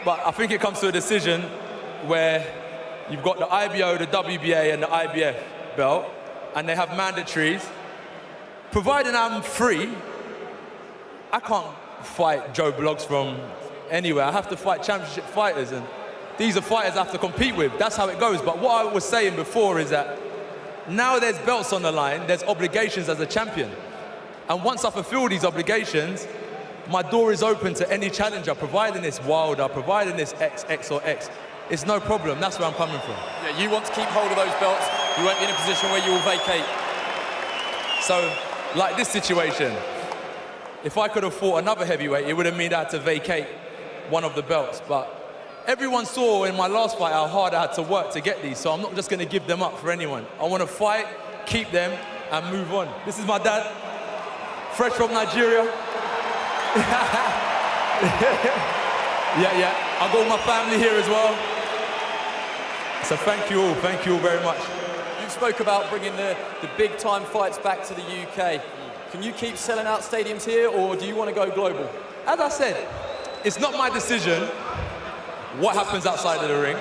But I think it comes to a decision where you've got the IBO, the WBA, and the IBF belt, and they have mandatories. Providing I'm free, I can't fight Joe Bloggs from anywhere. I have to fight championship fighters, and these are fighters I have to compete with. That's how it goes. But what I was saying before is that now there's belts on the line, there's obligations as a champion. And once I fulfill these obligations, my door is open to any challenger, providing it's Wilder, providing it's X or X. It's no problem. That's where I'm coming from. Yeah, you want to keep hold of those belts. You won't be in a position where you will vacate. So, like this situation, if I could have fought another heavyweight, it would have meant I had to vacate one of the belts. But everyone saw in my last fight how hard I had to work to get these, so I'm not just going to give them up for anyone. I want to fight, keep them, and move on. This is my dad, fresh from Nigeria. Yeah. I've got my family here as well. So thank you all very much. You spoke about bringing the big-time fights back to the UK. Can you keep selling out stadiums here, or do you want to go global? As I said, it's not my decision what happens outside of the ring,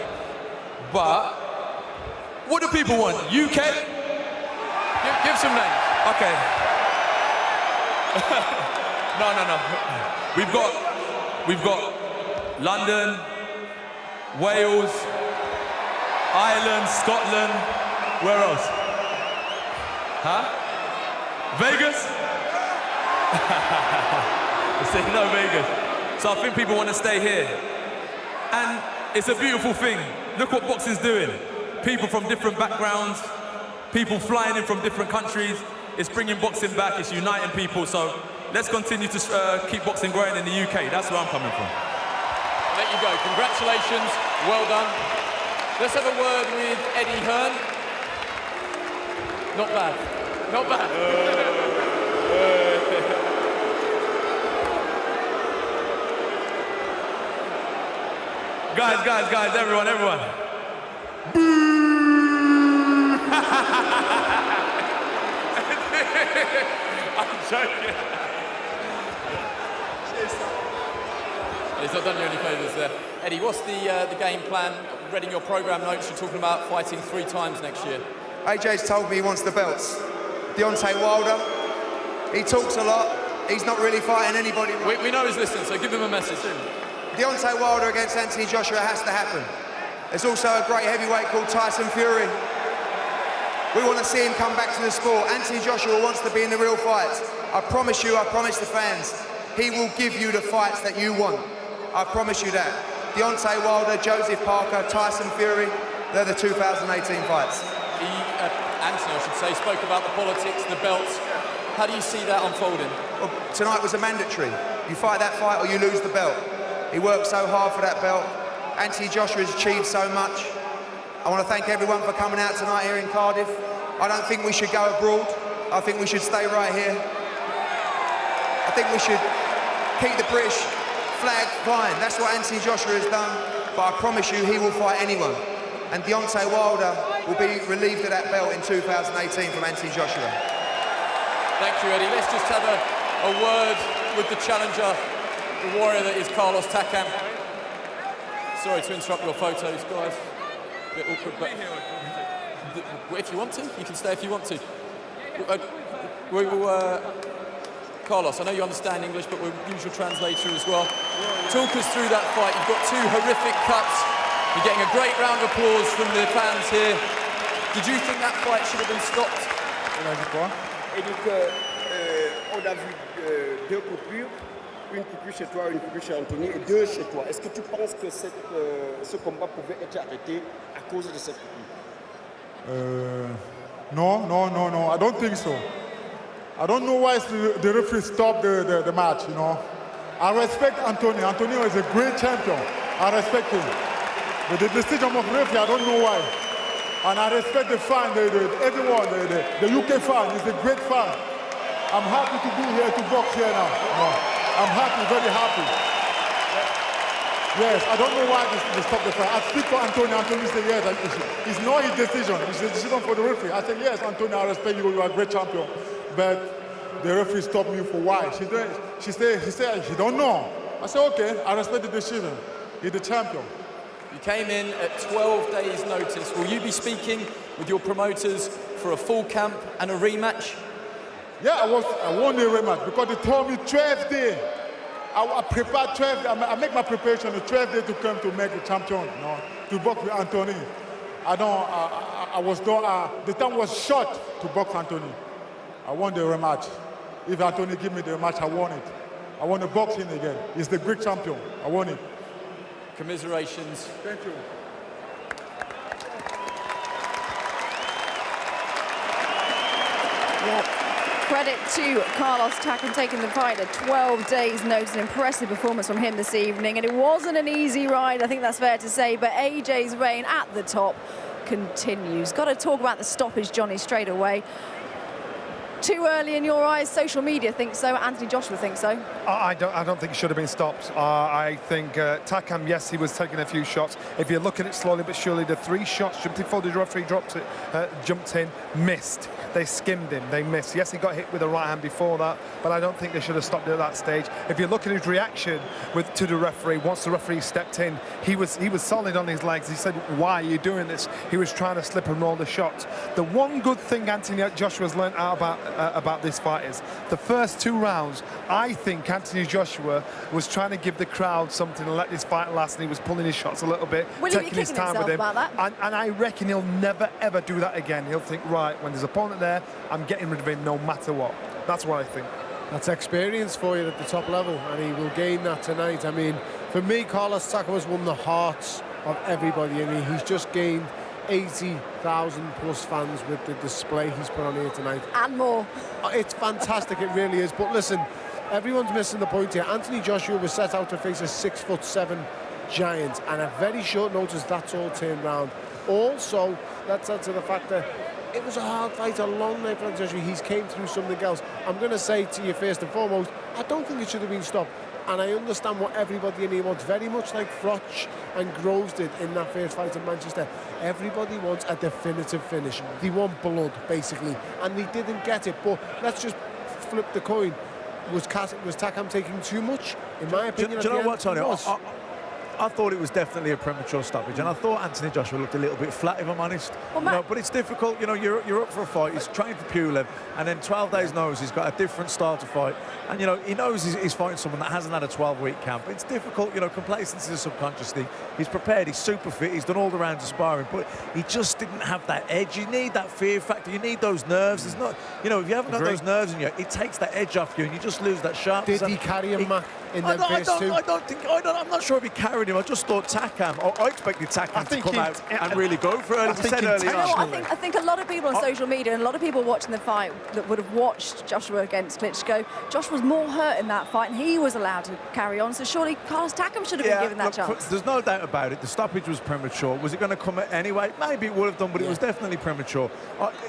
but what do people want? UK? Give some names. Okay. No. We've got London, Wales, Ireland, Scotland. Where else? Huh? Vegas? They say no Vegas. So I think people want to stay here. And it's a beautiful thing. Look what boxing's doing. People from different backgrounds, people flying in from different countries. It's bringing boxing back, it's uniting people. So let's continue to keep boxing growing in the UK. That's where I'm coming from. I'll let you go. Congratulations. Well done. Let's have a word with Eddie Hearn. Not bad. Not bad. Guys, everyone. I'm joking. He's not done you any favours there. Eddie, what's the game plan? Reading your programme notes, you're talking about fighting 3 times next year. AJ's told me he wants the belts. Deontay Wilder, he talks a lot. He's not really fighting anybody. We know he's listening, so give him a message. Deontay Wilder against Anthony Joshua has to happen. There's also a great heavyweight called Tyson Fury. We want to see him come back to the sport. Anthony Joshua wants to be in the real fights. I promise you, I promise the fans, he will give you the fights that you want. I promise you that. Deontay Wilder, Joseph Parker, Tyson Fury, they're the 2018 fights. Anthony, I should say, spoke about the politics, the belts. How do you see that unfolding? Well, tonight was a mandatory. You fight that fight or you lose the belt. He worked so hard for that belt. Anthony Joshua has achieved so much. I want to thank everyone for coming out tonight here in Cardiff. I don't think we should go abroad. I think we should stay right here. I think we should keep the British flag flying. That's what Anthony Joshua has done, but I promise you he will fight anyone. And Deontay Wilder will be relieved of that belt in 2018 from Anthony Joshua. Thank you, Eddie. Let's just have a word with the challenger, the warrior that is Carlos Takam. Sorry to interrupt your photos, guys. A bit awkward, but if you want to, you can stay if you want to. We will, Carlos, I know you understand English, but we'll use your translator as well. Talk us through that fight. You've got 2 horrific cuts. You're getting a great round of applause from the fans here. Did you think that fight should have been stopped? Et donc, on a vu 2 coupures, une coupure chez toi, une coupure chez Anthony et 2 chez toi. Est-ce que tu penses que ce combat pouvait être arrêté à cause de cette coupure? No, I don't think so. I don't know why the referee stopped the match, you know. I respect Anthony. Anthony is a great champion. I respect him. But the decision of the referee, I don't know why. And I respect the fan, everyone, the UK fan is a great fan. I'm happy to be here to box here now. No, I'm happy, very happy. Yes, I don't know why they stopped the fight. I speak for Anthony. Anthony said yes. It's not his decision. It's a decision for the referee. I said yes, Anthony, I respect you. You are a great champion. But the referee stopped me for why? She said she don't know. I said okay. I respect the decision. He's the champion. You came in at 12 days' notice. Will you be speaking with your promoters for a full camp and a rematch? Yeah, I won the rematch because they told me 12 days. I prepared 12 days. I make my preparation the 12 days to come to make a champion, you know, to box with Anthony. I was done. The time was short to box Anthony. I won the rematch. If Anthony give me the rematch, I won it. I want to box him again. He's the Greek champion. I won it. Commiserations. Thank you. Yeah. Credit to Carlos Takam taking the fight at 12 days' notice. An impressive performance from him this evening. And it wasn't an easy ride, I think that's fair to say, but AJ's reign at the top continues. Got to talk about the stoppage, Johnny, straight away. Too early in your eyes? Social media thinks so. Anthony Joshua thinks so. I don't think it should have been stopped. I think Takam, yes, he was taking a few shots. If you look at it slowly but surely, the 3 shots jumped before the referee jumped in, missed. They skimmed him, they missed. Yes, he got hit with the right hand before that, but I don't think they should have stopped it at that stage. If you look at his reaction to the referee, once the referee stepped in, he was solid on his legs. He said, why are you doing this? He was trying to slip and roll the shots. The one good thing Anthony Joshua's learned out about this fight is the first 2 rounds, I think Anthony Joshua was trying to give the crowd something and let this fight last, and he was pulling his shots a little bit, taking his time with him. And I reckon he'll never, ever do that again. He'll think, right, when there's an opponent there, I'm getting rid of him no matter what. That's what I think. That's experience for you at the top level, and he will gain that tonight. I mean, for me, Carlos Takam has won the hearts of everybody. I mean, he's just gained 80,000 plus fans with the display he's put on here tonight. And more. It's fantastic, it really is. But listen, everyone's missing the point here. Anthony Joshua was set out to face a 6'7" giant, and at very short notice, that's all turned round. Also, that's to the fact that it was a hard fight, a long night for Anthony Joshua. He's came through something else. I'm going to say to you first and foremost, I don't think it should have been stopped. And I understand what everybody in here wants, very much like Froch and Groves did in that first fight in Manchester. Everybody wants a definitive finish. They want blood, basically, and they didn't get it. But let's just flip the coin. Was Takam taking too much? In my opinion, do you know what, Tony? I thought it was definitely a premature stoppage, and I thought Anthony Joshua looked a little bit flat, if I'm honest. Well, but it's difficult. You're up for a fight. He's trained for Pulev, and then 12 days knows he's got a different style to fight, and he knows he's fighting someone that hasn't had a 12-week camp. It's difficult. Complacency is a subconscious thing. He's prepared. He's super fit. He's done all the rounds of sparring, but he just didn't have that edge. You need that fear factor. You need those nerves. It's not. If you haven't got those nerves in you, it takes that edge off you, and you just lose that sharpness. Did he carry him, Mac? I'm not sure if he carried him. I just thought Takam. I expected Takam to come out and really go for it. I think a lot of people on social media and a lot of people watching the fight that would have watched Joshua against Klitschko, Joshua was more hurt in that fight, and he was allowed to carry on. So surely Carlos Takam should have been given that chance. There's no doubt about it. The stoppage was premature. Was it going to come anyway? Maybe it would have done, but it was definitely premature.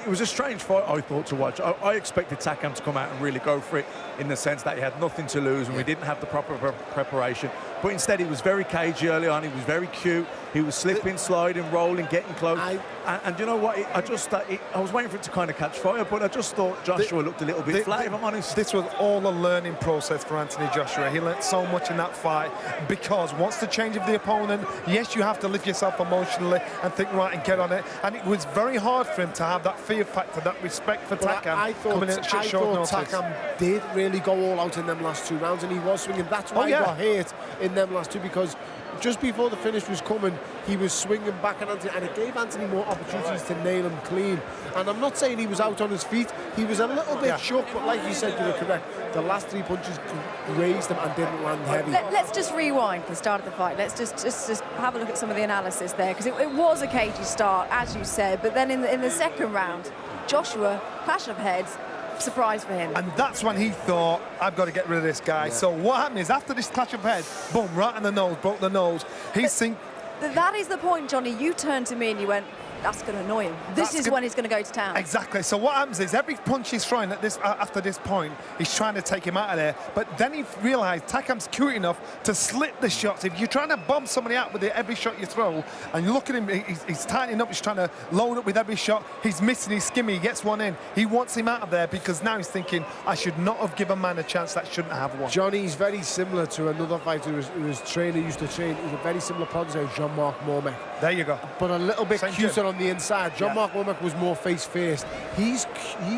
It was a strange fight, I thought, to watch. I expected Takam to come out and really go for it, in the sense that he had nothing to lose and we didn't have the proper preparation. But instead, he was very cagey early on. He was very cute. He was slipping, sliding, rolling, getting close. And you know what? I was waiting for it to kind of catch fire, but I just thought Joshua looked a little bit flat, if I'm honest. This was all a learning process for Anthony Joshua. He learnt so much in that fight, because once the change of the opponent, yes, you have to lift yourself emotionally and think, right, and get on it. And it was very hard for him to have that fear factor, that respect for Takam. I thought Takam did really go all out in them last 2 rounds, and he was swinging. That's why he got hit in them last 2, because just before the finish was coming, he was swinging back at Anthony, and it gave Anthony more opportunities to nail him clean. And I'm not saying he was out on his feet. He was a little bit shook, but like you said, you were correct. The last 3 punches grazed him and didn't land heavy. Let's just rewind the start of the fight. Let's just have a look at some of the analysis there, because it was a cagey start, as you said, but then in the second round, Joshua, clash of heads, surprise for him. And that's when he thought, I've got to get rid of this guy. So what happened is, after this clash of heads, boom, right in the nose, broke the nose. That is the point, Johnny. You turned to me and you went, that's going to annoy him. This is when he's going to go to town. Exactly. So what happens is, every punch he's throwing at after this point, he's trying to take him out of there. But then he realised Takam's cute enough to slip the shots. If you're trying to bomb somebody out with every shot you throw, and you look at him, he's tightening up, he's trying to load up with every shot. He's missing, he's skimming, he gets one in. He wants him out of there, because now he's thinking, I should not have given a man a chance that shouldn't have one. Johnny's very similar to another fighter who his trainer used to train. He's a very similar protege, Jean-Marc Mormec. There you go. But a little bit cuter on the inside. Jean-Marc Mormec was more face-faced. He's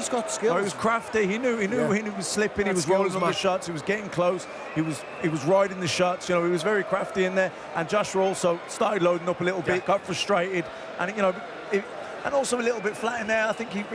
got skills. He was crafty. He knew when he was slipping. He was rolling on the shots. He was getting close. He was riding the shots. He was very crafty in there. And Joshua also started loading up a little bit, got frustrated, and and also a little bit flat in there. I think it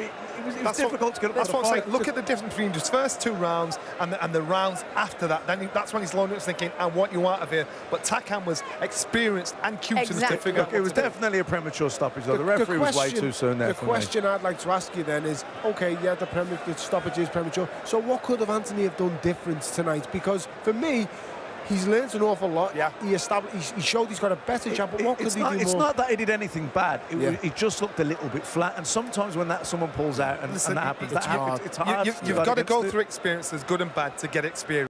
was difficult to get up. That's what I'm saying. Look at the difference between his first 2 rounds and the rounds after that. Then that's when he's loading up, thinking, I want you out of here. But Takam was experienced and cute enough to figure out. It was definitely a premature stoppage, though. The referee was way too soon there. The question I'd like to ask you then is, okay, the stoppage is premature. So what could have Anthony have done different tonight? Because for me, he's learned an awful lot. Yeah. He showed he's got a better jab, but what could he do more? It's not that he did anything bad. He just looked a little bit flat. And sometimes when someone pulls out and that happens, it's hard. You've got to go through experiences, good and bad, to get experience.